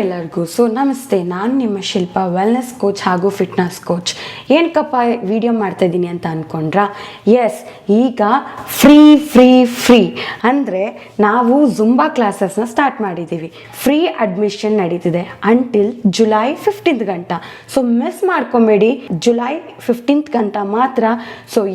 ಎಲ್ಲರಿಗೂ ನಮಸ್ತೆ. ನಾನು ನಿಮ್ಮ ಶಿಲ್ಪ, ವೆಲ್ನೆಸ್ ಕೋಚ್ ಹಾಗೂ ಫಿಟ್ನೆಸ್ ಕೋಚ್. ಏನಕ್ಕಪ್ಪ ವಿಡಿಯೋ ಮಾಡ್ತಾಯಿದ್ದೀನಿ ಅಂತ ಅಂದ್ಕೊಂಡ್ರಾ? ಎಸ್, ಈಗ ಫ್ರೀ ಅಂದರೆ ನಾವು ಜುಂಬಾ ಕ್ಲಾಸಸ್ನ ಸ್ಟಾರ್ಟ್ ಮಾಡಿದ್ದೀವಿ. ಫ್ರೀ ಅಡ್ಮಿಷನ್ ನಡೀತಿದೆ ಅಂಟಿಲ್ ಜುಲೈ 15th ಗಂಟ. ಮಿಸ್ ಮಾಡ್ಕೊಬೇಡಿ, ಜುಲೈ 15th ಗಂಟ ಮಾತ್ರ.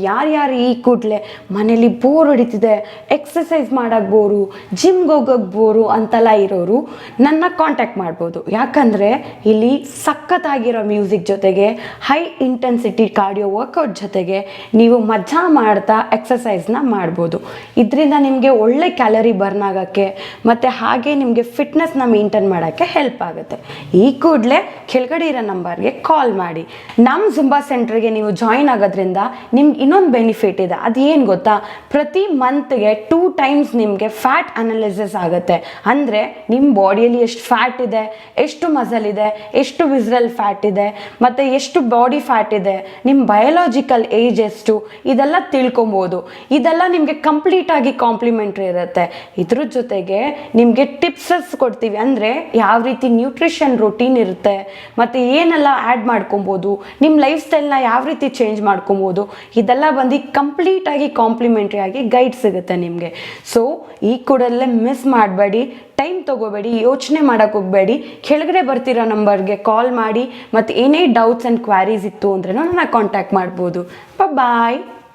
ಯಾರ್ಯಾರು ಈ ಕೂಡಲೇ ಮನೇಲಿ ಬೋರ್ ಹೊಡಿತಿದೆ, ಎಕ್ಸಸೈಸ್ ಮಾಡೋಕ್ಕೆ ಬೋರು, ಜಿಮ್ಗೆ ಹೋಗೋಕ್ಕೆ ಬೋರು ಅಂತೆಲ್ಲ ಇರೋರು ನನ್ನ ಕಾಂಟ್ಯಾಕ್ಟ್ ಮಾಡ್ಬೋದು. ಯಾಕಂದರೆ ಇಲ್ಲಿ ಸಖತ್ತಾಗಿರೋ ಮ್ಯೂಸಿಕ್ ಜೊತೆಗೆ ಹೈ ಇಂಟೆನ್ಸಿಟಿ ಕಾರ್ಡಿಯೋ ವರ್ಕೌಟ್ ಜೊತೆಗೆ ನೀವು ಮಜಾ ಮಾಡ್ತಾ ಎಕ್ಸಸೈಸ್ನ ಮಾಡ್ಬೋದು. ಇದರಿಂದ ನಿಮಗೆ ಒಳ್ಳೆ ಕ್ಯಾಲರಿ ಬರ್ನ್ ಆಗೋಕ್ಕೆ ಮತ್ತು ಹಾಗೆ ನಿಮಗೆ ಫಿಟ್ನೆಸ್ನ ಮೇಂಟೈನ್ ಮಾಡೋಕ್ಕೆ ಹೆಲ್ಪ್ ಆಗುತ್ತೆ. ಈ ಕೂಡಲೇ ಕೆಳಗಡೆ ಇರೋ ನಂಬರ್ಗೆ ಕಾಲ್ ಮಾಡಿ. ನಮ್ಮ ಜುಂಬಾ ಸೆಂಟ್ರಿಗೆ ನೀವು ಜಾಯಿನ್ ಆಗೋದ್ರಿಂದ ನಿಮ್ಗೆ ಇನ್ನೊಂದು ಬೆನಿಫಿಟ್ ಇದೆ. ಅದೇನು ಗೊತ್ತಾ? ಪ್ರತಿ ಮಂತ್ಗೆ 2 times ನಿಮಗೆ ಫ್ಯಾಟ್ ಅನಾಲಿಸಿಸ್ ಆಗುತ್ತೆ. ಅಂದರೆ ನಿಮ್ಮ ಬಾಡಿಯಲ್ಲಿ ಎಷ್ಟು ಫ್ಯಾಟ್ ಇದೆ, ಎಷ್ಟು ಮಸಲ್ ಇದೆ, ಎಷ್ಟು ವಿಸ್ರಲ್ ಫ್ಯಾಟ್ ಇದೆ, ಮತ್ತು ಎಷ್ಟು ಬಾಡಿ ಫ್ಯಾಟ್ ಇದೆ, ನಿಮ್ಮ ಬಯೋಲಾಜಿಕಲ್ ಏಜ್ ಎಷ್ಟು, ಇದೆಲ್ಲ ತಿಳ್ಕೊಬೋದು. ಇದೆಲ್ಲ ನಿಮಗೆ ಕಂಪ್ಲೀಟಾಗಿ ಕಾಂಪ್ಲಿಮೆಂಟ್ರಿ ಇರುತ್ತೆ. ಇದ್ರ ಜೊತೆಗೆ ನಿಮಗೆ ಟಿಪ್ಸಸ್ ಕೊಡ್ತೀವಿ. ಅಂದರೆ ಯಾವ ರೀತಿ ನ್ಯೂಟ್ರಿಷನ್ ರೂಟೀನ್ ಇರುತ್ತೆ, ಮತ್ತು ಏನೆಲ್ಲ ಆ್ಯಡ್ ಮಾಡ್ಕೊಬೋದು, ನಿಮ್ಮ ಲೈಫ್ ಸ್ಟೈಲ್ನ ಯಾವ ರೀತಿ ಚೇಂಜ್ ಮಾಡ್ಕೊಬೋದು, ಇದೆಲ್ಲ ಬಂದು ಕಂಪ್ಲೀಟಾಗಿ ಕಾಂಪ್ಲಿಮೆಂಟ್ರಿ ಆಗಿ ಗೈಡ್ ಸಿಗುತ್ತೆ ನಿಮಗೆ. ಈ ಕೂಡಲೇ ಮಿಸ್ ಮಾಡಬೇಡಿ, ಟೈಮ್ ತೊಗೋಬೇಡಿ, ಯೋಚನೆ ಮಾಡೋಕ್ಕೆ ಹೋಗಬೇಡಿ. ಕೆಳಗಡೆ ಬರ್ತಿರೋ ನಂಬರ್ಗೆ ಕಾಲ್ ಮಾಡಿ ಮತ್ತು ಏನೇ ಡೌಟ್ಸ್ ಆ್ಯಂಡ್ ಕ್ವಾರೀಸ್ ಇತ್ತು ಅಂದ್ರೂ ನನ್ನ ಕಾಂಟ್ಯಾಕ್ಟ್ ಮಾಡ್ಬೋದು. ಬಾಯ್.